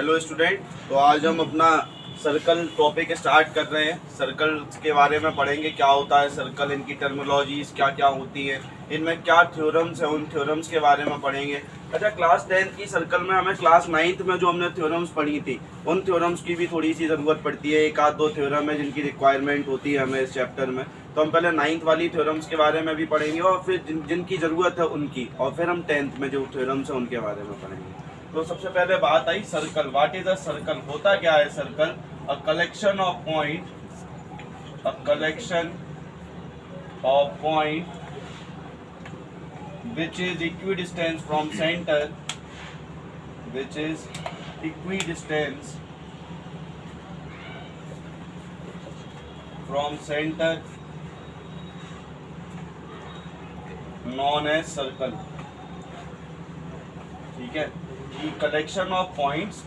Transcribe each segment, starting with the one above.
Hello student, तो आज हम अपना सर्कल टॉपिक स्टार्ट कर रहे हैं। सर्कल के बारे में पढ़ेंगे, क्या होता है सर्कल, इनकी टर्मिनोलॉजीज क्या क्या होती है, इनमें क्या थ्योरम्स हैं, उन थ्योरम्स के बारे में पढ़ेंगे। अच्छा, क्लास 10th की सर्कल में हमें क्लास 9th में जो हमने थ्योरम्स पढ़ी थी उन थ्योरम्स की भी थोड़ी सी ज़रूरत पड़ती है। एक आध दो थ्योरम है जिनकी रिक्वायरमेंट होती है हमें इस चैप्टर में, तो हम पहले 9th वाली थ्योरम्स के बारे में भी पढ़ेंगे और फिर जिनकी ज़रूरत है उनकी, और फिर हम 10th में जो थ्योरम्स हैं उनके बारे में पढ़ेंगे। तो सबसे पहले बात आई circle. What is a circle? होता क्या है circle? A collection of point, a collection of point which is equidistant from center, which is equidistant from center, known as circle। ठीक है, कि कलेक्शन ऑफ पॉइंट्स,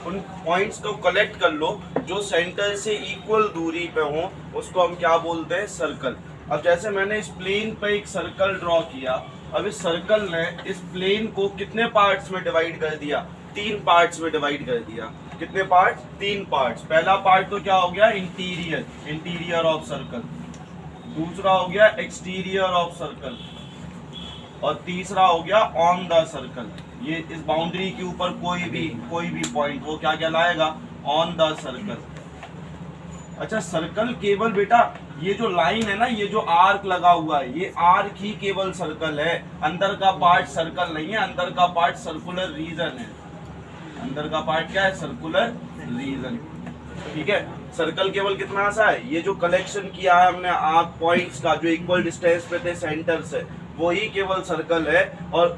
उन पॉइंट्स को collect कर लो जो सेंटर से इक्वल दूरी पे हो, उसको हम क्या बोलते हैं? सर्कल। अब जैसे मैंने इस प्लेन पे एक सर्कल ड्रॉ किया, अब इस सर्कल ने इस प्लेन को कितने पार्ट्स में डिवाइड कर दिया? 3 पार्ट्स में डिवाइड कर दिया। कितने पार्ट्स? 3 पार्ट्स। पहला पार्ट तो क्या हो गया? Interior, interior of circle. दूसरा हो गया एक्सटीरियर ऑफ सर्कल, और तीसरा हो गया ऑन द सर्कल। ये इस बाउंड्री के ऊपर कोई भी पॉइंट, वो क्या कहलाएगा? On the circle. अच्छा, सर्कल केवल बेटा ये जो लाइन है ना, ये जो आर्क लगा हुआ है, ये आर्क ही केवल सर्कल है। अंदर का पार्ट सर्कल नहीं है, अंदर का पार्ट सर्कुलर रीजन है। अंदर का पार्ट क्या है? Circular region. ठीक है, सर्कल केवल कितना सा है? ये जो कलेक्शन किया है हमने आर्क पॉइंट्स का, जो इक्वल डिस्टेंस पे थे सेंटर से, वही केवल सर्कल है। और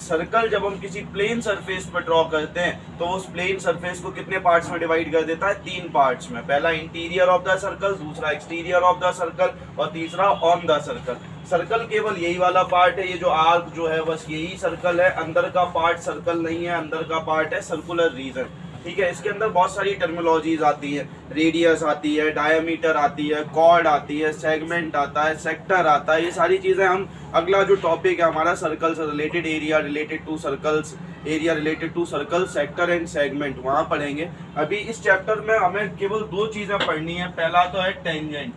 सर्कल जब हम किसी प्लेन सरफेस पर ड्रॉ करते हैं तो उस प्लेन सरफेस को कितने पार्ट्स में डिवाइड कर देता है? 3 पार्ट्स में। पहला इंटीरियर ऑफ द सर्कल, दूसरा एक्सटीरियर ऑफ द सर्कल, और तीसरा ऑन द सर्कल। सर्कल केवल यही वाला पार्ट है, ये जो आर्क जो है बस यही सर्कल है। अंदर का पार्ट सर्कल नहीं है, अंदर का पार्ट है सर्कुलर रीजन। ठीक है, इसके अंदर बहुत सारी टर्मिनोलॉजीज आती है। रेडियस आती है, डायमीटर आती है, कॉर्ड आती है, सेगमेंट आता है, सेक्टर आता है। ये सारी चीज़ें हम अगला जो टॉपिक है हमारा सर्कल से related, area related to circles, area related to circle, sector and segment, वहाँ पढ़ेंगे। अभी इस चैप्टर में हमें केवल 2 चीज़ें पढ़नी है। पहला तो है टेंजेंट।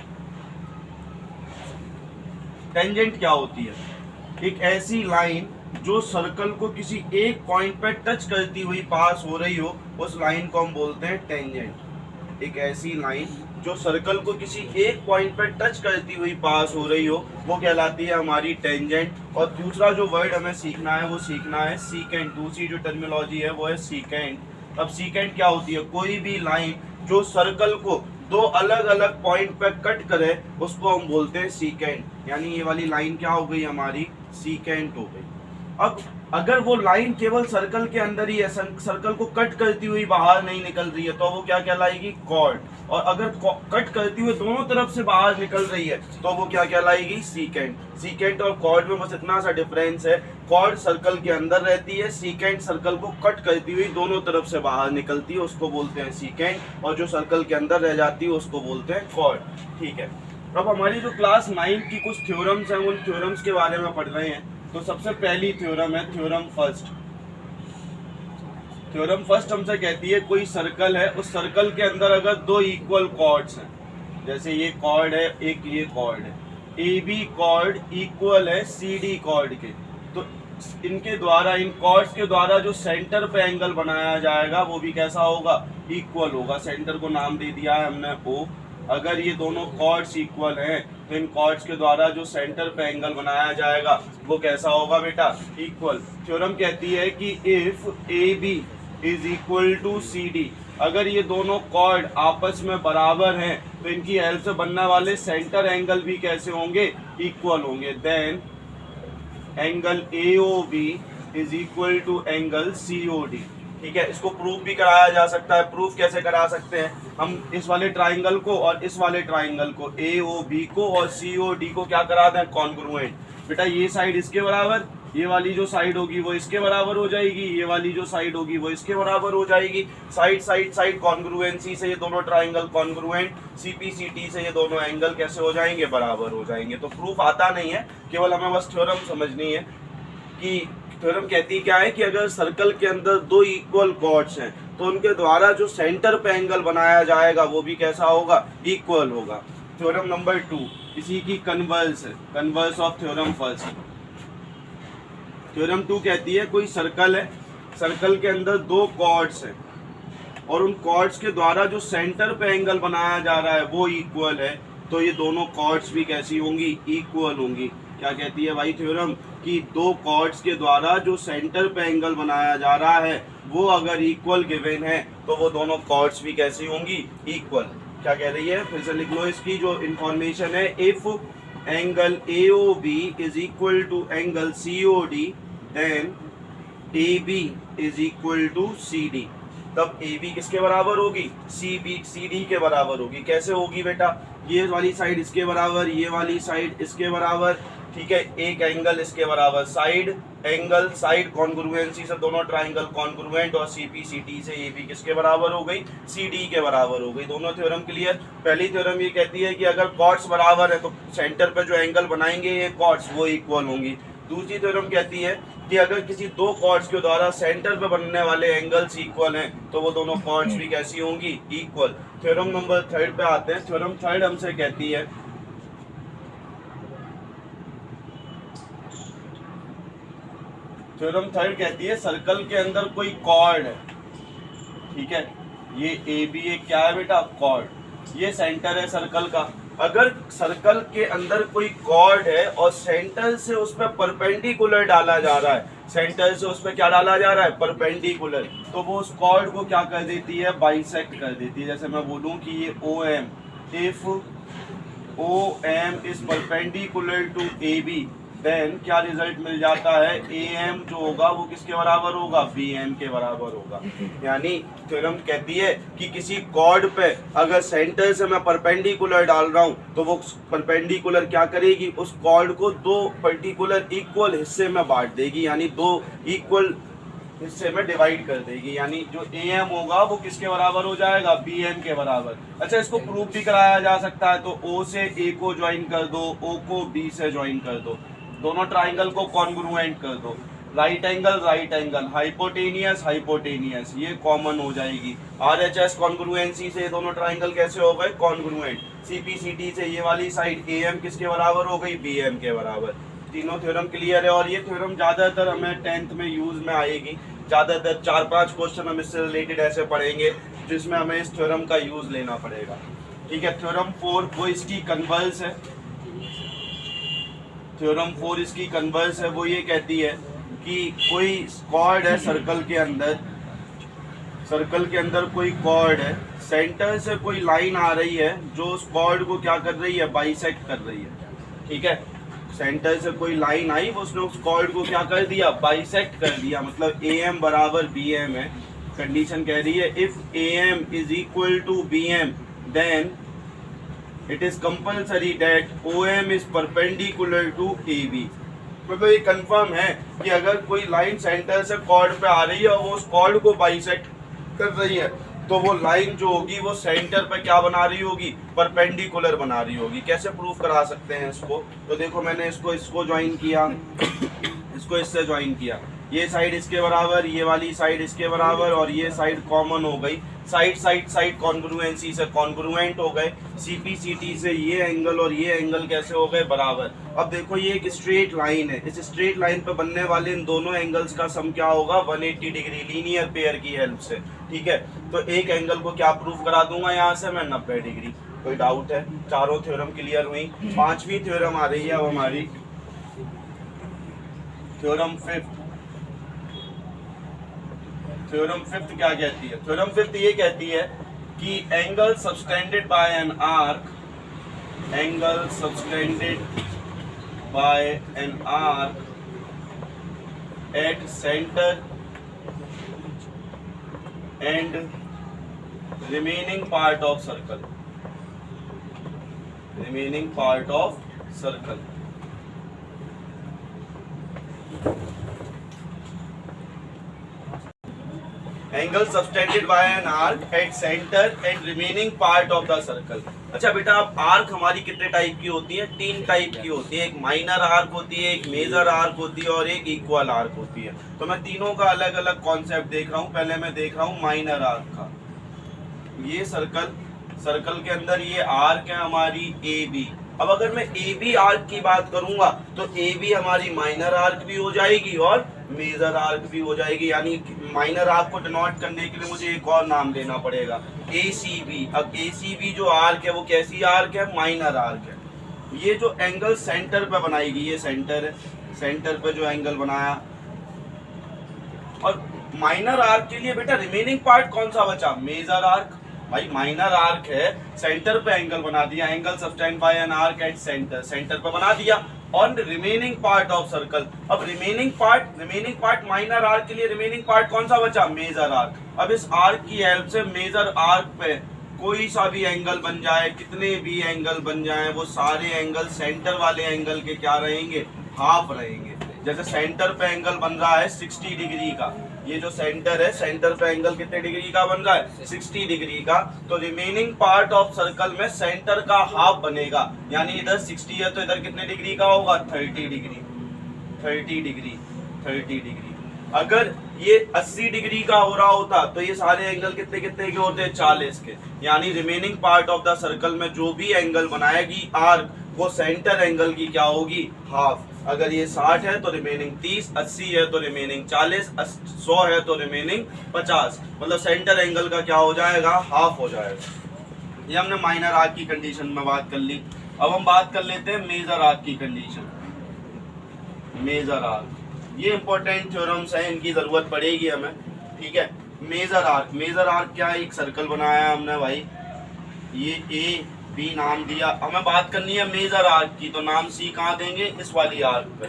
टेंजेंट क्या होती है? एक ऐसी लाइन जो सर्कल को किसी एक पॉइंट पर टच करती हुई पास हो रही हो, उस लाइन को हम बोलते हैं टेंजेंट। एक ऐसी लाइन जो सर्कल को किसी एक पॉइंट पर टच करती हुई पास हो रही हो, वो कहलाती है हमारी टेंजेंट। और दूसरा जो वर्ड हमें सीखना है वो सीखना है सीकेंट। दूसरी जो टर्मिनोलॉजी है वो है सीकेंट। अब सीकेंट क्या होती है? कोई भी लाइन जो सर्कल को 2 अलग अलग पॉइंट पर कट करे, उसको हम बोलते हैं सीकेंट। यानी ये वाली लाइन क्या हो गई? हमारी सीकेंट हो गई। अब अगर वो लाइन केवल सर्कल के अंदर ही है, सर्कल को कट करती हुई बाहर नहीं निकल रही है, तो वो क्या कहलाएगी? कॉर्ड। और अगर कट करती हुई दोनों तरफ से बाहर निकल रही है तो वो क्या कहलाएगी? सीकेंट। सीकेंट और कॉर्ड में बस इतना सा डिफरेंस है, कॉर्ड सर्कल के अंदर रहती है, सीकेंट सर्कल को कट करती हुई दोनों तरफ से बाहर निकलती है, उसको बोलते हैं सीकेंट। और जो सर्कल के अंदर रह जाती है उसको बोलते हैं कॉर्ड। ठीक है, अब हमारी जो क्लास 9 की कुछ थ्योरम्स हैं, उन थ्योरम्स के बारे में पढ़ रहे हैं। तो सबसे पहली थ्योरम है थ्योरम फर्स्ट। थ्योरम फर्स्ट हमसे कहती है कोई सर्कल है, उस सर्कल के अंदर अगर 2 इक्वल कॉर्ड्स हैं, जैसे ये कॉर्ड है, एक ये कॉर्ड है, ए बी कॉर्ड इक्वल है सी डी कॉर्ड के, तो इनके द्वारा, इन कॉर्ड्स के द्वारा जो सेंटर पे एंगल बनाया जाएगा वो भी कैसा होगा? इक्वल होगा। सेंटर को नाम दे दिया है हमने O। अगर ये दोनों कॉर्ड्स इक्वल हैं तो इन कॉर्ड्स के द्वारा जो सेंटर पे एंगल बनाया जाएगा वो कैसा होगा बेटा? इक्वल। थ्योरम कहती है कि if A B is equal to C D, अगर ये दोनों कॉर्ड आपस में बराबर हैं तो इनकी हेल्प से बनने वाले सेंटर एंगल भी कैसे होंगे? इक्वल होंगे। Then angle A O B is equal to angle C O D. ठीक है, इसको प्रूफ भी कराया जा सकता है। प्रूफ कैसे करा सकते हैं? हम इस वाले ट्राइंगल को और इस वाले ट्राइंगल को, ए ओ बी को और सी ओ डी को क्या करा दें? कॉन्ग्रुएंट। बेटा ये साइड इसके बराबर, ये वाली जो साइड होगी वो इसके बराबर हो जाएगी, ये वाली जो साइड होगी वो इसके बराबर हो जाएगी। साइड साइड साइड कॉन्ग्रुएंसी से ये दोनों ट्राइंगल कॉन्ग्रुएंट, सीपीसीटी से ये दोनों एंगल कैसे हो जाएंगे? बराबर हो जाएंगे। तो प्रूफ आता नहीं है, केवल हमें बस थ्योरम समझनी है कि थ्योरम कहती क्या है कि अगर सर्कल के अंदर 2 इक्वल कॉर्ड्स हैं तो उनके द्वारा जो सेंटर पे एंगल बनाया जाएगा वो भी कैसा होगा, इक्वल होगा। थ्योरम नंबर 2 इसी की converse of theorem first. Theorem 2 कहती है कोई सर्कल है, सर्कल के अंदर दो कॉर्ड्स हैं और उन कॉर्ड्स के द्वारा जो सेंटर पे एंगल बनाया जा रहा है वो इक्वल है, तो ये दोनों कॉर्ड्स भी कैसी होंगी, इक्वल होंगी। क्या कहती है भाई थ्योरम कि दो कॉर्ड्स के द्वारा जो सेंटर पे एंगल बनाया जा रहा है वो अगर इक्वल गिवन है तो वो दोनों कॉर्ड्स भी कैसी होंगी, इक्वल। क्या कह रही है, फिर से लिख लो इसकी जो इंफॉर्मेशन है, if angle AOB is equal to angle COD then AB is equal to CD। तब AB किसके बराबर होगी, CD के बराबर होगी। कैसे होगी बेटा, ये वाली साइड इसके बराबर, ये वाली साइड इसके बराबर, ठीक है, एक एंगल इसके बराबर, साइड एंगल साइड कॉन्ग्रुएंसी से दोनों ट्राइंगल कॉन्ग्रुएंट, और CP/CT से AB किसके बराबर हो गई, CD के बराबर हो गई। दोनों थ्योरम क्लियर। पहली थ्योरम ये कहती है कि अगर कॉर्ड्स बराबर है तो सेंटर पे जो एंगल बनाएंगे ये कॉर्ड्स वो इक्वल होंगी। दूसरी थ्योरम कहती है कि अगर किसी दो कॉर्ड्स के द्वारा सेंटर पे बनने वाले एंगल्स इक्वल हैं तो वो दोनों कॉर्ड्स भी कैसी होंगी, इक्वल। थ्योरम नंबर 3 पे आते हैं। थ्योरम 3 हमसे कहती है थ्योरम 3 कहती है सर्कल के अंदर कोई कॉर्ड है, ठीक है, ये AB एक क्या है बेटा, कॉर्ड, ये सेंटर है सर्कल का। अगर सर्कल के अंदर कोई कॉर्ड है और सेंटर से उस पर परपेंडिकुलर डाला जा रहा है, सेंटर से उस पर क्या डाला जा रहा है, परपेंडिकुलर, तो वो उस कॉर्ड को क्या कर देती है, बाइसेक्ट कर देती है। जैसे मैं बोलूं कि ये OM, if OM is perpendicular to AB then क्या रिजल्ट मिल जाता है, AM जो होगा वो किसके बराबर होगा, BM के बराबर होगा। यानी थ्योरम कहती है कि किसी कॉर्ड पे अगर सेंटर से मैं परपेंडिकुलर डाल रहा हूँ तो वो परपेंडिकुलर क्या करेगी, उस कॉर्ड को दो पर्टिकुलर इक्वल हिस्से में बांट देगी, यानी दो इक्वल हिस्से में डिवाइड कर देगी। यानी जो AM होगा वो किसके बराबर हो जाएगा, BM के बराबर। अच्छा, इसको प्रूफ भी कराया जा सकता है, तो O से A को ज्वाइन कर दो, O को B से ज्वाइन कर दो, दोनों ट्राइंगल को कॉन्ग्रुएंट कर दो, राइट एंगल, हाइपोटेनियस, ये कॉमन हो जाएगी। RHS कॉन्ग्रुएंसी से दोनों ट्राइंगल कैसे हो गए, कॉन्ग्रुएंट। CP/CT से ये वाली साइड AM किसके बराबर हो गई, BM के बराबर। तीनों थ्योरम क्लियर है और ये थ्योरम ज्यादातर हमें 10th में यूज में आएगी। ज्यादातर 4-5 क्वेश्चन हम इससे रिलेटेड ऐसे पढ़ेंगे जिसमें हमें इस थ्योरम का यूज लेना पड़ेगा, ठीक है। थ्योरम 4 वो इसकी कन्वर्स है, थ्योरम 4 इसकी कन्वर्स है। वो ये कहती है कि कोई कॉर्ड है सर्कल के अंदर कोई कॉर्ड है, सेंटर से कोई लाइन आ रही है जो उस कॉर्ड को क्या कर रही है, बाइसेक्ट कर रही है, ठीक है। सेंटर से कोई लाइन आई, वो उसने उस कॉर्ड को क्या कर दिया, बाइसेक्ट कर दिया, मतलब AM बराबर BM है। कंडीशन कह रही है if AM is equal to BM then it is compulsory that OM is perpendicular to AB। मतलब ये कंफर्म है कि अगर कोई लाइन सेंटर से कॉर्ड पे आ रही है और वो उस कॉर्ड को बाइसेक्ट कर रही है तो वो लाइन जो होगी वो सेंटर पे क्या बना रही होगी, परपेंडिकुलर बना रही होगी। कैसे प्रूफ करा सकते हैं इसको, तो देखो मैंने इसको ज्वाइन किया, इसको इससे ज्वाइन किया, ये साइड इसके बराबर, ये वाली साइड इसके बराबर, और ये साइड कॉमन हो गई, साइड कॉन्ग्रुएंसी से कॉन्ग्रुएंट हो गए, CP/CT से ये एंगल और ये एंगल कैसे हो गए, बराबर। अब देखो ये एक स्ट्रेट लाइन है, इस स्ट्रेट लाइन पे बनने वाले इन दोनों एंगल्स का सम क्या होगा, 180 डिग्री, लीनियर पेयर की हेल्प से, ठीक है। तो एक एंगल को क्या प्रूफ करा दूंगा यहाँ से मैं, 90 डिग्री। कोई डाउट है? चारों थ्योरम क्लियर हुई। 5वीं थ्योरम आ रही है अब हमारी, थ्योरम 5th। थ्योरम 5th क्या कहती है, थ्योरम 5th ये कहती है कि angle subtended bye an arc, angle subtended bye an arc at centre and remaining part of circle, remaining part of circle. Angle subtended bye an arc at centre and remaining part of the circle. अच्छा बेटा, अब arc हमारी कितने type की होती है? 3 type की होती है। एक माइनर आर्क होती है, एक मेजर आर्क होती है और एक इक्वल आर्क होती है। तो मैं तीनों का अलग अलग कॉन्सेप्ट देख रहा हूँ। पहले मैं देख रहा हूँ माइनर आर्क का। ये सर्कल के अंदर ये आर्क है हमारी ए बी। अब अगर मैं ए बी आर्क की बात करूंगा तो ए बी हमारी माइनर आर्क भी हो जाएगी और मेजर आर्क भी हो जाएगी। यानी माइनर आर्क को डिनोट करने के लिए मुझे एक और नाम लेना पड़ेगा, ए सी बी। अब ए सी बी जो आर्क है वो कैसी आर्क है? माइनर आर्क है। ये जो एंगल सेंटर पे बनाएगी, ये सेंटर है, सेंटर पे जो एंगल बनाया। और माइनर आर्क के लिए बेटा रिमेनिंग पार्ट कौन सा बचा? Major arc. भाई माइनर आर्क है, सेंटर पे एंगल बना दिया, angle subtended by an arc at centre, centre पे बना दिया। On remaining part of circle, अब रिमेनिंग पार्ट माइनर आर्क के लिए रिमेनिंग पार्ट कौन सा बचा? Major arc. अब इस आर्क की हेल्प से मेजर आर्क पे कोई सा भी एंगल बन जाए, कितने भी एंगल बन जाए, वो सारे एंगल सेंटर वाले एंगल के क्या रहेंगे? हाफ रहेंगे। जैसे सेंटर पे एंगल बन रहा है 60 डिग्री का, ये जो सेंटर है, सेंटर पे एंगल कितने डिग्री का बन रहा है? 60 डिग्री का। तो रिमेनिंग पार्ट ऑफ सर्कल में सेंटर का हाफ बनेगा, यानी इधर 60 है तो इधर कितने डिग्री का होगा? 30 डिग्री। 30 डिग्री। अगर ये 80 डिग्री का हो रहा होता तो ये सारे एंगल कितने कितने के होते? 40 के। यानी remaining part of the circle में जो भी एंगल बनाएगी आर्क, वो सेंटर एंगल की क्या होगी? हाफ। अगर ये 60 है तो रिमेनिंग 30, 80 है तो रिमेनिंग 40, 100 है तो रिमेनिंग 50। मतलब सेंटर एंगल का क्या हो जाएगा? हाफ हो जाएगा। ये हमने माइनर आर्क की कंडीशन में बात कर ली। अब हम बात कर लेते हैं मेजर आर्क की कंडीशन। मेजर आर्क, ये इंपॉर्टेंट थ्योरम्स हैं, इनकी जरूरत पड़ेगी हमें, ठीक है। मेजर आर्क क्या है? एक सर्कल बनाया हमने भाई, ये ए बी नाम दिया। हमें बात करनी है मेजर आर्क की, तो नाम सी कहाँ देंगे? इस वाली आर्क पे।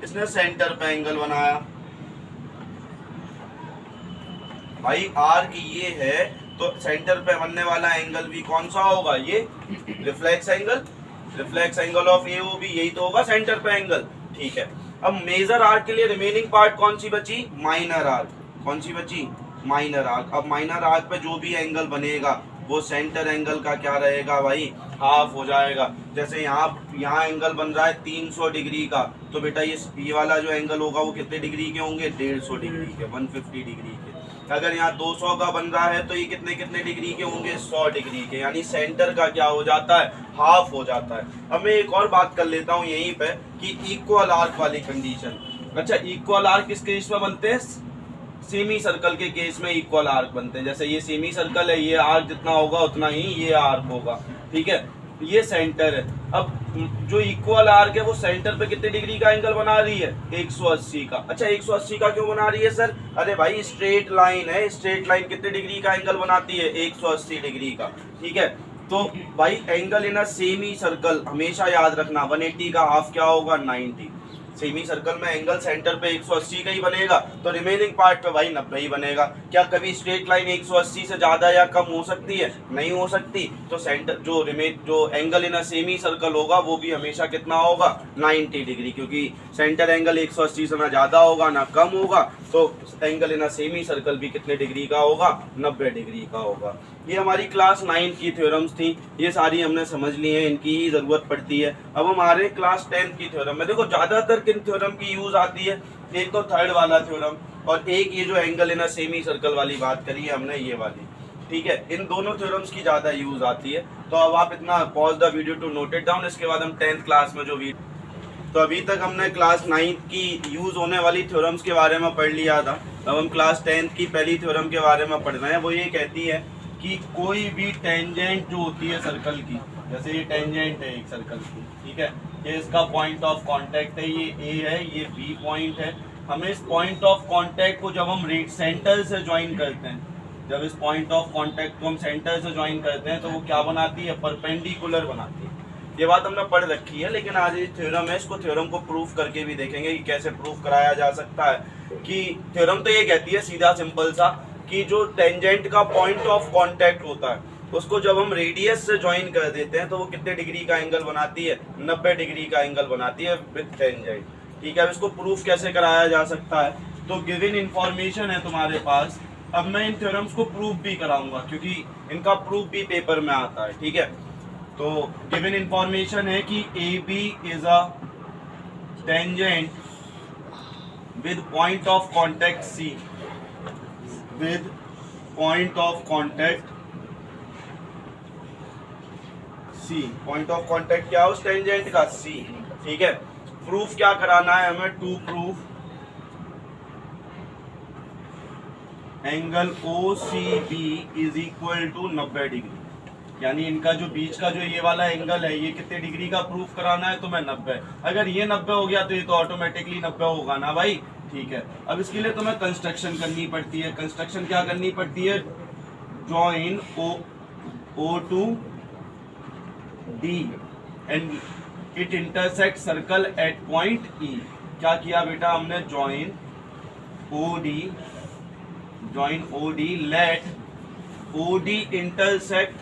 इसने सेंटर पे एंगल बनाया भाई, आर्क ये है तो सेंटर पे बनने वाला एंगल भी कौन सा होगा? ये reflex angle of A O B, यही तो होगा सेंटर पे एंगल, ठीक है। अब मेजर आर्क के लिए रिमेनिंग पार्ट कौन सी बची? Minor arc. कौन सी बची? Minor arc. अब माइनर आर्क पे जो भी एंगल बनेगा वो सेंटर एंगल का क्या रहेगा भाई? हाफ हो जाएगा। जैसे यहाँ एंगल बन रहा है 300 डिग्री का, तो बेटा ये वाला जो एंगल होगा वो कितने डिग्री के होंगे? 150 डिग्री के, 150 डिग्री के। अगर यहाँ 200 का बन रहा है तो ये कितने डिग्री के होंगे? 100 डिग्री के। यानी सेंटर का क्या हो जाता है? हाफ हो जाता है। अब मैं एक और बात कर लेता हूँ यहीं पे कि इक्वल आर्क वाली कंडीशन। अच्छा, इक्वल आर्क किस केस में बनते हैं? सेमी सर्कल के केस में इक्वल आर्क बनते हैं। जैसे ये सेमी सर्कल है, ये आर्क जितना होगा उतना ही ये आर्क होगा, ठीक है। ये सेंटर है। अब जो इक्वल आर्क है वो सेंटर पे कितने डिग्री का एंगल बना रही है? 180 का। अच्छा, 180 का क्यों बना रही है सर? अरे भाई स्ट्रेट लाइन है, स्ट्रेट लाइन कितने डिग्री का एंगल बनाती है? 180 डिग्री का, ठीक है। तो भाई angle in a semi circle हमेशा याद रखना, 180 का हाफ क्या होगा? 90। सेमी सर्कल में एंगल सेंटर पे 180 का ही बनेगा तो रिमेनिंग पार्ट पे भाई 90 ही बनेगा। क्या कभी स्ट्रेट लाइन 180 से ज्यादा या कम हो सकती है? नहीं हो सकती। तो सेंटर जो angle in a semi circle होगा वो भी हमेशा कितना होगा? 90 डिग्री, क्योंकि सेंटर एंगल 180 से ना ज्यादा होगा ना कम होगा, तो angle in a semi circle भी कितने डिग्री का होगा? 90 डिग्री का होगा। ये हमारी क्लास 9 की थ्योरम्स थी, ये सारी हमने समझ ली है, इनकी ही जरूरत पड़ती है। अब हमारे क्लास 10 की थ्योरम में देखो ज्यादातर किन थ्योरम की यूज आती है? एक तो थर्ड वाला थ्योरम और एक ये जो angle in a semi circle वाली बात करी है हमने, ये वाली, ठीक है। इन दोनों थ्योरम्स की ज्यादा यूज आती है। तो अब आप इतना pause the video to note it down. इसके बाद हम 10th क्लास में जो तो अभी तक हमने क्लास 9 की यूज होने वाली थ्योरम्स के बारे में पढ़ लिया था। अब हम क्लास 10 की पहली थ्योरम के बारे में पढ़ रहे हैं। वो ये कहती है कि कोई भी टेंजेंट जो होती है सर्कल की, जैसे ये टेंजेंट है एक सर्कल की, ठीक है, ये इसका पॉइंट ऑफ कांटेक्ट है, ये ए है, ये बी पॉइंट है। हमें इस पॉइंट ऑफ कांटेक्ट को जब हम सेंटर से ज्वाइन करते हैं, जब इस पॉइंट ऑफ कांटेक्ट को हम सेंटर से ज्वाइन करते हैं तो वो क्या बनाती है? परपेंडिकुलर बनाती है। ये बात हमने पढ़ रखी है, लेकिन आज ये थ्योरम है, इसको थ्योरम को प्रूफ करके भी देखेंगे कि कैसे प्रूफ कराया जा सकता है। कि थ्योरम तो ये कहती है सीधा सिंपल सा कि जो टेंजेंट का पॉइंट ऑफ कांटेक्ट होता है उसको जब हम रेडियस से ज्वाइन कर देते हैं तो वो कितने डिग्री का एंगल बनाती है? 90 डिग्री का एंगल बनाती है विद टेंजेंट, ठीक है। अब इसको प्रूफ कैसे कराया जा सकता है? तो गिवन इंफॉर्मेशन है तुम्हारे पास, अब मैं इन थ्योरम्स को प्रूफ भी कराऊंगा क्योंकि इनका प्रूफ भी पेपर में आता है, ठीक है। तो गिवन इंफॉर्मेशन है कि A B is a tangent with point of contact C, with point of contact C. Point of contact क्या है उस टेंजेंट का? सी, ठीक है। प्रूफ क्या कराना है हमें? To proof angle O C B is equal to 90 degree, यानी इनका जो बीच का जो ये वाला एंगल है ये कितने डिग्री का प्रूफ कराना है? तो मैं 90, अगर ये 90 हो गया तो ये तो ऑटोमेटिकली 90 होगा ना भाई, ठीक है। अब इसके लिए तुम्हें कंस्ट्रक्शन करनी पड़ती है। कंस्ट्रक्शन क्या करनी पड़ती है? Join O to D and it intersect circle at point E. क्या किया बेटा हमने? Join O D let O D intersect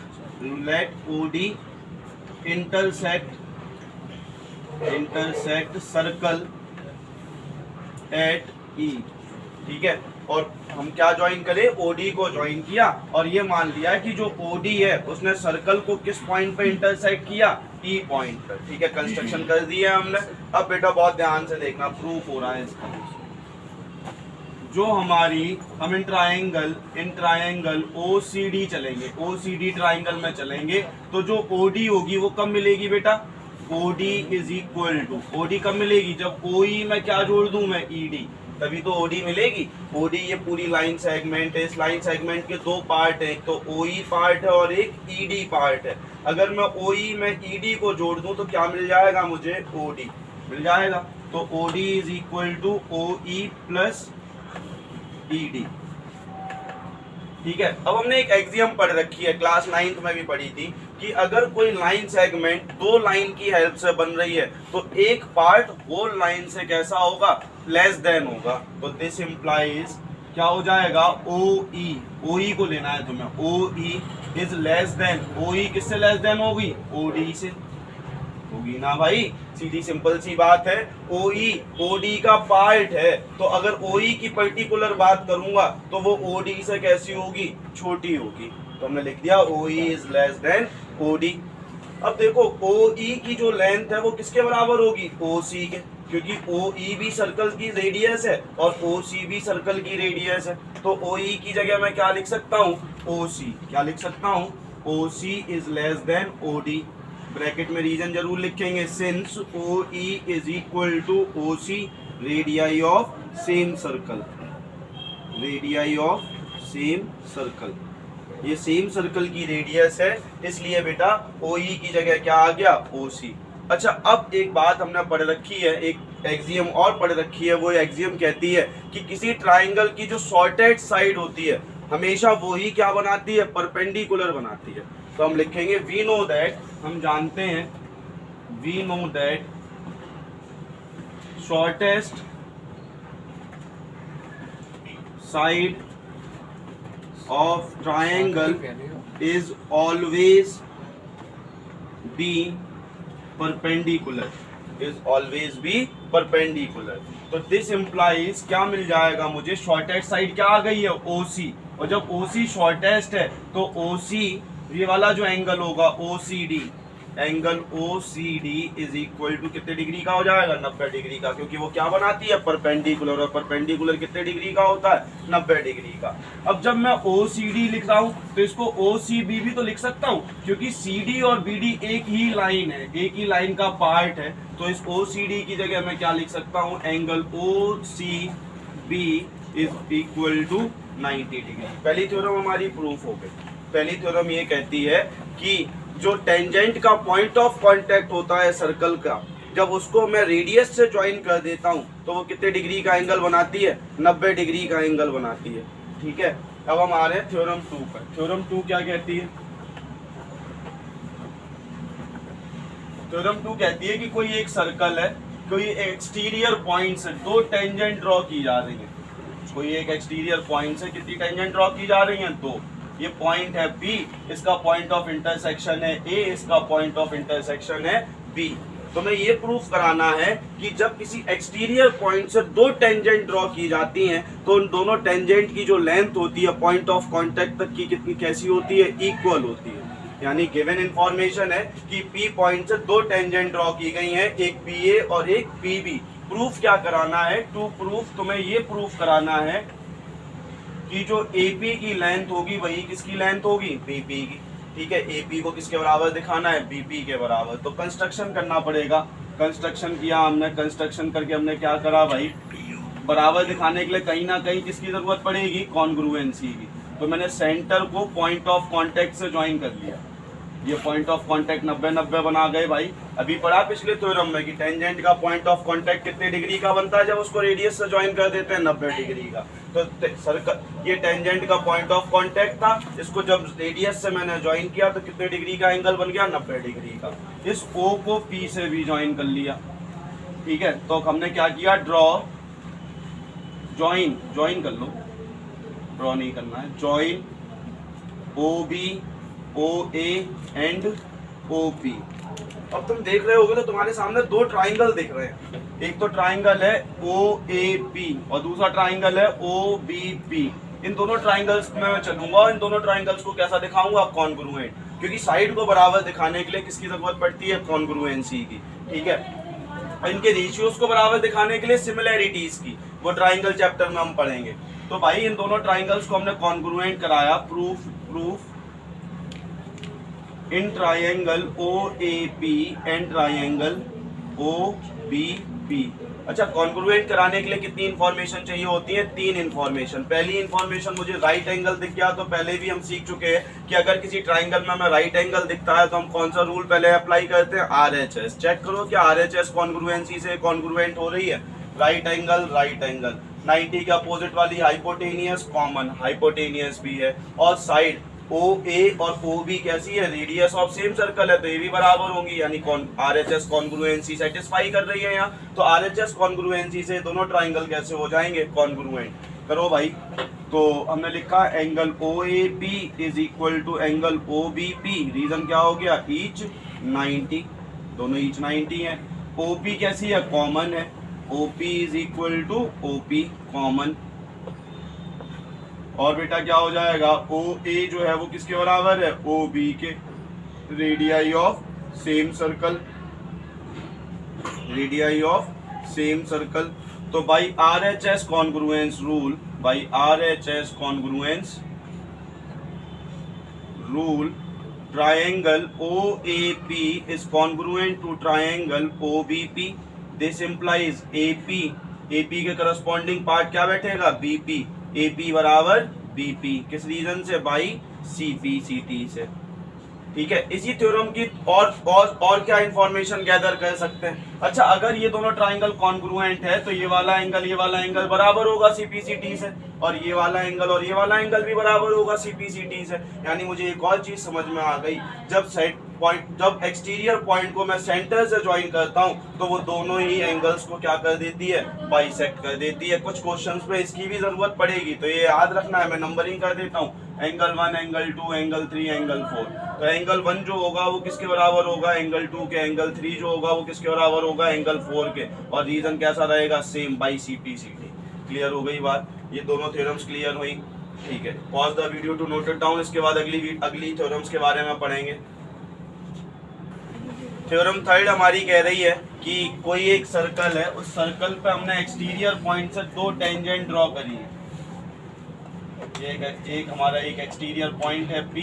circle at E, ठीक है। और हम क्या ज्वाइन करें? ओडी को ज्वाइन किया और ये मान लिया कि जो ओडी है उसने सर्कल को किस पॉइंट पे इंटरसेक्ट किया? ई पॉइंट पर, ठीक है। कंस्ट्रक्शन कर दिया हमने। अब बेटा बहुत ध्यान से देखना, प्रूफ हो रहा है इसका। जो हमारी हम in triangle O C D चलेंगे, ओ सी डी ट्राइंगल में चलेंगे, तो जो ओडी होगी वो कब मिलेगी बेटा? OD is equal to, OD कब मिलेगी? जब ओई में क्या जोड़ दूं मैं? ईडी, तभी तो ओडी मिलेगी। ओडी ये पूरी लाइन सेगमेंट है, इस लाइन सेगमेंट के दो पार्ट है, एक तो ओई पार्ट है और एक ईडी पार्ट है। अगर मैं ओई में ईडी को जोड़ दूं तो क्या मिल जाएगा मुझे? ओडी मिल जाएगा। तो ओडी इज इक्वल टू ओई प्लस ईडी, ठीक है। अब हमने एक एक्सियम पढ़ रखी है, क्लास 9th में भी पढ़ी थी, कि अगर कोई लाइन सेगमेंट दो लाइन की हेल्प से बन रही है तो एक पार्ट होल लाइन से कैसा होगा? लेस देन होगा। तो दिस इंप्लाइज क्या हो जाएगा? ओ ई को लेना है तुम्हें। ओ ई इज लेस देन, ओ ई किससे लेस देन होगी? ओ डी से होगी ना भाई, सीधी सिंपल सी बात है। ओ ई ओ डी का पार्ट है, तो अगर ओ ई की पर्टिकुलर बात करूंगा तो वो ओ डी से कैसी होगी? छोटी होगी। तो हमने लिख दिया O E is less than O D. अब देखो ओ ई की जो लेंथ है वो किसके बराबर होगी? ओ सी के, क्योंकि ओ ई भी सर्कल की रेडियस है और ओ सी भी सर्कल की रेडियस है। तो ओ ई की जगह मैं क्या लिख सकता हूँ? ओ सी। क्या लिख सकता हूँ? O C is less than O D. Bracket में रीजन जरूर लिखेंगे, since O E is equal to O C radii of same circle, radii of same circle. ये सेम सर्कल की रेडियस है, इसलिए बेटा ओ ई की जगह क्या आ गया? ओ सी। अच्छा, अब एक बात हमने पढ़ रखी है, एक एक्सियम और पढ़ रखी है। वो एक्सियम कहती है कि किसी ट्राइंगल की जो शॉर्टेड साइड होती है हमेशा वो ही क्या बनाती है? परपेंडिकुलर बनाती है। तो हम लिखेंगे वी नो दैट, हम जानते हैं, we know that shortest side of triangle is always be perpendicular, is always be perpendicular. तो दिस इंप्लाइज क्या मिल जाएगा मुझे? शॉर्टेस्ट साइड क्या आ गई है? ओ सी। और जब ओ सी शॉर्टेस्ट है तो ओ सी ये वाला जो एंगल होगा O C D, angle O C D is equal to कितने डिग्री का हो जाएगा? 90 डिग्री का, क्योंकि वो क्या बनाती है? परपेंडिकुलर। और परपेंडिकुलर कितने डिग्री का होता है? 90 डिग्री का। अब जब मैं ओ सी डी लिख रहा हूँ तो इसको ओ सी बी भी तो लिख सकता हूँ, क्योंकि सी डी और बी डी एक ही लाइन है, एक ही लाइन का पार्ट है। तो इस ओ सी डी की जगह मैं क्या लिख सकता हूँ? Angle O C B is equal to 90 degree. पहली थ्योरम हमारी प्रूफ हो गई। पहली थ्योरम ये कहती है कि जो टेंजेंट का पॉइंट ऑफ कांटेक्ट होता है सर्कल का, जब उसको मैं रेडियस से ज्वाइन कर देता हूं तो वो कितने डिग्री का एंगल बनाती है? 90 डिग्री का एंगल बनाती है, ठीक है। अब हम आ रहे हैं थ्योरम 2 पर। थ्योरम 2 क्या कहती है? थ्योरम 2 कहती है कि कोई एक सर्कल है, कोई एक्सटीरियर पॉइंट से दो टेंजेंट ड्रॉ की जा रही है। कोई एक एक्सटीरियर पॉइंट से कितनी टेंजेंट ड्रॉ की जा रही है? 2। ये पॉइंट है B, इसका पॉइंट ऑफ इंटरसेक्शन है A, इसका पॉइंट ऑफ इंटरसेक्शन है B। तो मैं ये प्रूफ कराना है कि जब किसी एक्सटीरियर पॉइंट से दो टेंजेंट ड्रॉ की जाती हैं तो उन दोनों टेंजेंट की जो लेंथ होती है पॉइंट ऑफ कांटेक्ट तक की कितनी कैसी होती है, इक्वल होती है। यानी गिवन इंफॉर्मेशन है कि P पॉइंट से दो टेंजेंट ड्रॉ की गई हैं, एक PA और एक PB। प्रूफ क्या कराना है, टू प्रूफ तुम्हें ये प्रूफ कराना है कि जो AP की लेंथ होगी वही किसकी लेंथ होगी, BP की। ठीक है, AP को किसके बराबर दिखाना है, BP के बराबर। तो कंस्ट्रक्शन करना पड़ेगा। कंस्ट्रक्शन किया हमने, कंस्ट्रक्शन करके हमने क्या करा भाई, बराबर दिखाने के लिए कहीं ना कहीं किसकी जरूरत पड़ेगी, कॉन्ग्रुएंसी की। तो मैंने सेंटर को पॉइंट ऑफ कांटेक्ट से ज्वाइन कर लिया। ये पॉइंट ऑफ कांटेक्ट 90-90 बना गए भाई। अभी पढ़ा पिछले थ्योरम में कि टेंजेंट का पॉइंट ऑफ कांटेक्ट कितने डिग्री का बनता है जब उसको रेडियस से ज्वाइन कर देते हैं, 90 डिग्री का। तो सर्कल, ये टेंजेंट का पॉइंट ऑफ कांटेक्ट था, इसको जब रेडियस से मैंने ज्वाइन किया तो कितने डिग्री का एंगल बन गया, 90 डिग्री का। इस O को P से भी ज्वाइन कर लिया। ठीक है, तो हमने क्या किया, ड्रॉ, ज्वाइन कर लो, ड्रॉ नहीं करना है, join OB OA and OP। अब तुम देख रहे होगे तो तुम्हारे सामने दो ट्राइंगल दिख रहे हैं। एक तो ट्राइंगल है OAP और दूसरा ट्राइंगल है OBP। इन दोनों ट्राइंगल्स में मैं चलूंगा और इन दोनों ट्राइंगल्स को कैसा दिखाऊंगा, कॉन्ग्रुएंट। क्योंकि साइड को बराबर दिखाने के लिए किसकी जरूरत पड़ती है, कॉन्ग्रुएंसी की। ठीक है, इनके रेशियोज को बराबर दिखाने के लिए सिमिलैरिटीज की, वो ट्राइंगल चैप्टर में हम पढ़ेंगे। तो भाई इन दोनों ट्राइंगल्स को हमने कॉन्ग्रुएंट कराया। Proof in triangle OAP and triangle OBP। अच्छा, कॉन्ग्रुएंट कराने के लिए कितनी इंफॉर्मेशन चाहिए होती है, 3 इंफॉर्मेशन। पहली इंफॉर्मेशन, मुझे राइट एंगल दिख गया। तो पहले भी हम सीख चुके हैं कि अगर किसी ट्राइंगल में हमें राइट एंगल दिखता है तो हम कौन सा रूल पहले अप्लाई करते हैं, RHS। चेक करो कि RHS कॉन्ग्रुएंसी से कॉन्ग्रुएंट हो रही है। राइट एंगल 90 के अपोजिट वाली हाइपोटेनियस, कॉमन हाइपोटेनियस भी है। और साइड OA और OB कैसी है, रेडियस ऑफ सेम सर्कल है, तो ये भी बराबर होंगी। यानी RHS कॉन्ग्रुएंसी सेटिस्फाई कर रही है यहाँ। तो RHS कॉन्ग्रुएंसी से दोनों ट्राइंगल कैसे हो जाएंगे, कॉन्ग्रुएंट। करो भाई। तो हमने लिखा angle OAP is equal to angle OBP। Reason क्या हो गया, ईच 90, दोनों ईच 90 है। OP कैसी है, कॉमन है। OP is equal to OP common. और बेटा क्या हो जाएगा, OA जो है वो किसके बराबर है, OB के। Radii of same circle, radii of same circle. तो by RHS congruence rule, by RHS congruence rule, triangle OAP is congruent to triangle OBP. This implies AP के करस्पॉन्डिंग पार्ट क्या बैठेगा, BP। AP बराबर BP। किस reason से, by CP/CT से। ठीक है, इसी थ्योरम की और क्या इंफॉर्मेशन गैदर कर सकते हैं। अच्छा, अगर ये दोनों ट्राइंगल कॉन्ग्रुएंट है तो ये वाला एंगल बराबर होगा CP/CT से, और ये वाला एंगल भी बराबर होगा CP/CT से। यानी मुझे एक और चीज समझ में आ गई, जब एक्सटीरियर पॉइंट को मैं सेंटर से ज्वाइन करता हूं तो वो दोनों ही एंगल्स को क्या कर देती है, बाइसेक्ट कर देती है। कुछ क्वेश्चंस पे इसकी भी जरूरत पड़ेगी, तो ये याद रखना है। मैं नंबरिंग कर देता हूँ, एंगल 1, एंगल 2, एंगल 3, एंगल 4। तो एंगल 1 जो होगा वो किसके बराबर होगा, एंगल 2 के। एंगल 3 जो होगा वो किसके बराबर होगा, एंगल 4 के। और रीजन कैसा रहेगा, सेम, बाई CP/CT। क्लियर हो गई बात, ये दोनों थ्योरम्स क्लियर हुई। ठीक है, pause the video to note it down. इसके बाद अगली थ्योरम्स के बारे में पढ़ेंगे। थ्योरम 3 हमारी कह रही है कि कोई एक सर्कल है, उस सर्कल पे हमने एक्सटीरियर पॉइंट से दो टेंजेंट ड्रॉ करी है। एक हमारा एक एक्सटीरियर पॉइंट है P,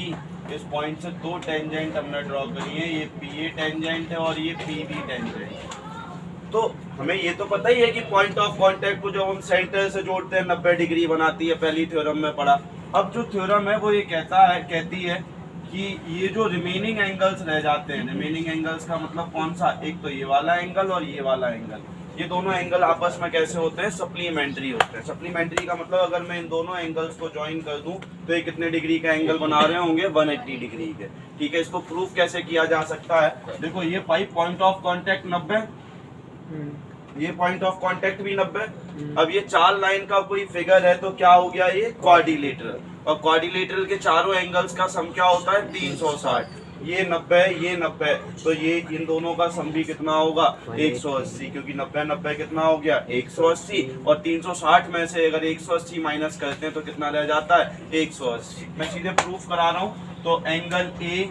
इस पॉइंट से दो टेंजेंट हमने ड्रॉ करी है। ये PA टेंजेंट है और ये PB टेंजेंट। तो हमें ये तो पता ही है कि पॉइंट ऑफ कांटेक्ट को जब हम सेंटर से जोड़ते हैं 90 डिग्री बनाती है, पहली थ्योरम में पढ़ा। अब जो थ्योरम है वो ये कहती है कि ये जो रिमेनिंग एंगल्स रह जाते हैं, रिमेनिंग एंगल्स का मतलब कौन सा, एक तो ये वाला एंगल और ये वाला एंगल, ये दोनों एंगल आपस में कैसे होते हैं, सप्लीमेंट्री होते हैं। सप्लीमेंट्री का मतलब अगर मैं इन दोनों एंगल्स को ज्वाइन कर दूं तो ये कितने डिग्री का एंगल बना रहे होंगे, 180 डिग्री के। ठीक है, इसको प्रूफ कैसे किया जा सकता है, देखो ये पॉइंट ऑफ कॉन्टेक्ट 90, ये पॉइंट ऑफ कांटेक्ट भी 90। अब ये 4 लाइन का कोई फिगर है तो क्या हो गया, ये क्वाड्रिलेटरल। और क्वाड्रिलेटरल के चारों एंगल्स का सम क्या होता है, 360। ये 90, ये 90, तो ये इन दोनों का सम भी कितना होगा 180, क्योंकि 90 90 कितना हो गया 180, और 360 में से अगर 180 माइनस करते हैं तो कितना रह जाता है 180। मैं सीधे प्रूफ करा रहा हूँ। तो angle A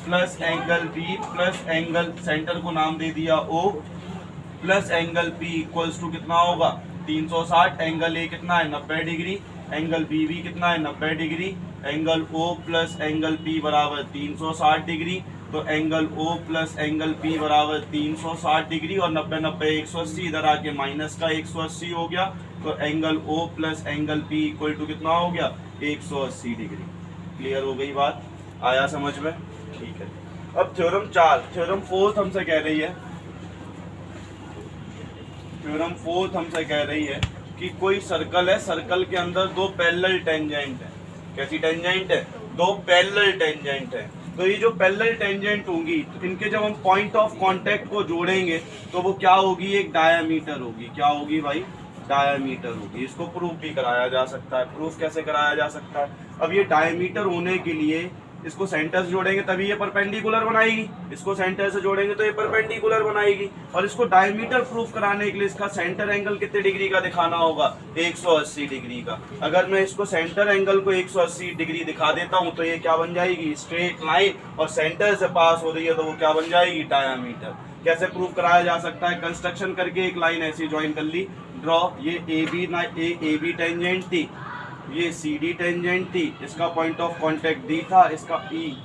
plus angle B plus angle, centre को नाम दे दिया O, plus angle P equals to कितना होगा 360। एंगल ए कितना है 90 डिग्री, एंगल बी भी कितना है 90 degree, angle O plus angle P बराबर 360 डिग्री, तो angle O plus angle P बराबर 360 डिग्री, और 90 90 180, इधर आके माइनस का 180 हो गया, तो angle O plus angle P equal to कितना हो गया 180 डिग्री। क्लियर हो गई बात, आया समझ में? ठीक है। अब थ्योरम 4, थ्योरम 4 हमसे कह रही है, थ्योरम 4 हमसे कह रही है कि कोई सर्कल है, सर्कल के अंदर दो पैरेलल टेंजेंट है। कैसी टेंजेंट है? दो पैरेलल टेंजेंट है। तो ये जो पैरेलल टेंजेंट होंगी, तो इनके जब हम पॉइंट ऑफ कांटेक्ट को जोड़ेंगे तो वो क्या होगी, एक डायामीटर होगी। क्या होगी भाई? डायामीटर होगी। इसको प्रूफ भी कराया जा सकता है। प्रूफ कैसे कराया जा सकता है? अब ये डायामीटर होने के लिए इसको सेंटर से जोड़ेंगे तभी ये परपेंडिकुलर बनाएगी, इसको सेंटर से जोड़ेंगे तो ये परपेंडिकुलर बनाएगी, और इसको डायमीटर प्रूफ कराने के लिए इसका सेंटर एंगल कितने डिग्री का दिखाना होगा 180 डिग्री का। अगर मैं इसको सेंटर एंगल को 180 डिग्री दिखा देता हूँ तो ये क्या बन जाएगी स्ट्रेट लाइन, और सेंटर से पास हो रही है तो वो क्या बन जाएगी डायमीटर। कैसे प्रूफ कराया जा सकता है? कंस्ट्रक्शन करके एक लाइन ऐसी ज्वाइन कर ली, ड्रॉ, ये ए बी टेंजेंट थी, ये सी डी टेंजेंट थी, इसका पॉइंट ऑफ कांटेक्ट डी था, इसका ई,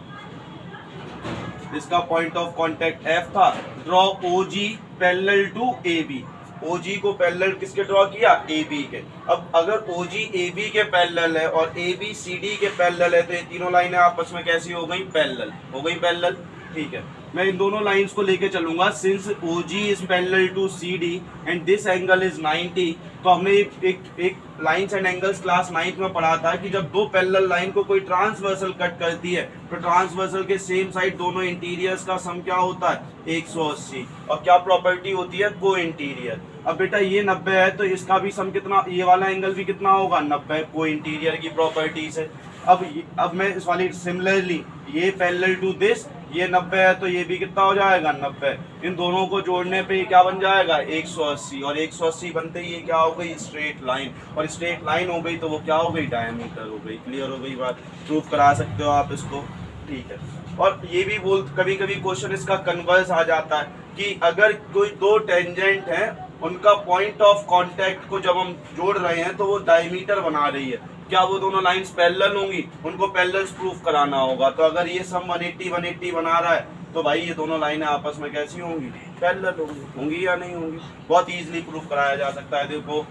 इसका पॉइंट ऑफ कांटेक्ट एफ था। Draw O G parallel to A B, O G को पैरेलल किसके ड्रॉ किया? ए बी के। अब अगर ओ जी ए बी के पैरेलल है और ए बी सी डी के पैरेलल है तो ये तीनों लाइनें आपस में कैसी हो गई? पैरेलल हो गई, पैरेलल। ठीक है, मैं इन दोनों लाइंस को लेके चलूंगा। Since OG is parallel to CD and this angle is 90, तो हमने एक lines and angles class 9th में पढ़ा था कि जब दो पैरेलल लाइन को कोई ट्रांसवर्सल कट करती है तो ट्रांसवर्सल के सेम साइड दोनों इंटीरियर्स का सम क्या होता है 180, और क्या प्रॉपर्टी होती है? को इंटीरियर। अब बेटा ये 90 है तो इसका भी सम कितना, ये वाला एंगल भी कितना होगा 90, को इंटीरियर की प्रॉपर्टी से। अब मैं इस वाली सिमिलरली ये पैरेलल टू दिस, ये 90 है तो ये भी कितना हो जाएगा 90, इन दोनों को जोड़ने पे ये क्या बन जाएगा 180, और 180 बनते ही ये क्या हो गई स्ट्रेट लाइन, और स्ट्रेट लाइन हो गई तो वो क्या हो गई डायमीटर हो गई। क्लियर हो गई बात? प्रूफ करा सकते हो आप इसको। ठीक है, और ये भी कभी कभी क्वेश्चन इसका कन्वर्स आ जाता है कि अगर कोई दो टेंजेंट है उनका पॉइंट ऑफ कांटेक्ट को जब हम जोड़ रहे हैं तो वो डायमीटर बना रही है, क्या वो दोनों लाइंस पैरेलल होंगी? उनको पैरेलल्स प्रूफ कराना होगा। तो अगर ये सम 180 बना रहा है तो भाई ये दोनों लाइनें आपस में कैसी होंगी? पैरेलल होंगी या नहीं होंगी? बहुत इजीली प्रूफ कराया जा सकता है। देखो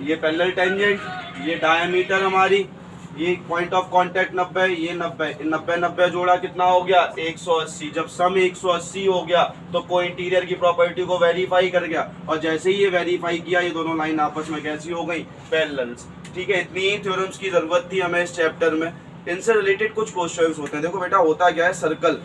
ये पैरेलल टेंजेंट, ये डायमीटर हमारी, ये पॉइंट ऑफ कांटेक्ट 90, ये 90 90 जोड़ा कितना हो गया 180। जब सम 180 हो गया तो को इंटीरियर की प्रॉपर्टी को वेरीफाई कर गया, और जैसे ही ये वेरीफाई किया ये दोनों लाइन आपस में कैसी हो गई? पैरेलल्स। ठीक है, इतनी ही थ्योरम्स की जरूरत थी हमें इस चैप्टर में। इनसे रिलेटेड कुछ क्वेश्चंस होते हैं। देखो बेटा होता क्या है, सर्कल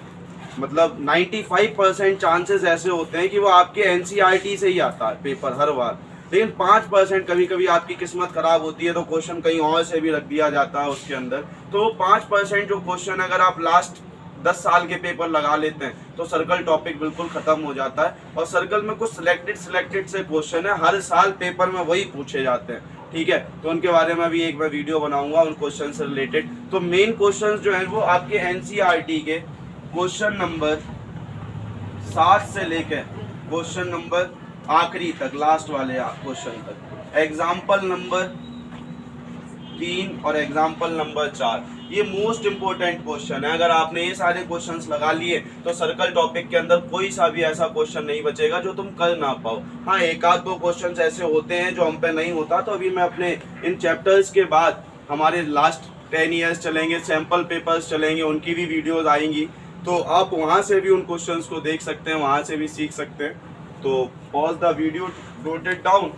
मतलब 95% चांसेस ऐसे होते हैं कि वो आपके NCERT से ही आता है पेपर हर बार, लेकिन 5% कभी कभी आपकी किस्मत खराब होती है तो क्वेश्चन कहीं और से भी रख दिया जाता है उसके अंदर। तो 5% जो क्वेश्चन अगर आप लास्ट 10 साल के पेपर लगा लेते हैं तो सर्कल टॉपिक बिल्कुल खत्म हो जाता है। और सर्कल में कुछ सिलेक्टेड से क्वेश्चन है, हर साल पेपर में वही पूछे जाते हैं। ठीक है, तो उनके बारे में भी एक मैं वीडियो बनाऊंगा उन क्वेश्चन से रिलेटेड। तो मेन क्वेश्चन जो है वो आपके NCERT के क्वेश्चन नंबर 7 से लेकर क्वेश्चन नंबर आखिरी तक, लास्ट वाले क्वेश्चन तक, एग्जाम्पल नंबर 3 और एग्जाम्पल नंबर 4, ये मोस्ट इंपोर्टेंट क्वेश्चन है। अगर आपने ये सारे क्वेश्चंस लगा लिए तो सर्कल टॉपिक के अंदर कोई सा भी ऐसा क्वेश्चन नहीं बचेगा जो तुम कर ना पाओ। हाँ, एक आध दो क्वेश्चंस ऐसे होते हैं जो हम पे नहीं होता, तो अभी मैं अपने इन चैप्टर्स के बाद हमारे लास्ट 10 ईयर्स चलेंगे, सैम्पल पेपर्स चलेंगे, उनकी भी वीडियोज आएंगी, तो आप वहाँ से भी उन क्वेश्चंस को देख सकते हैं, वहाँ से भी सीख सकते हैं। तो pause the video, note it down.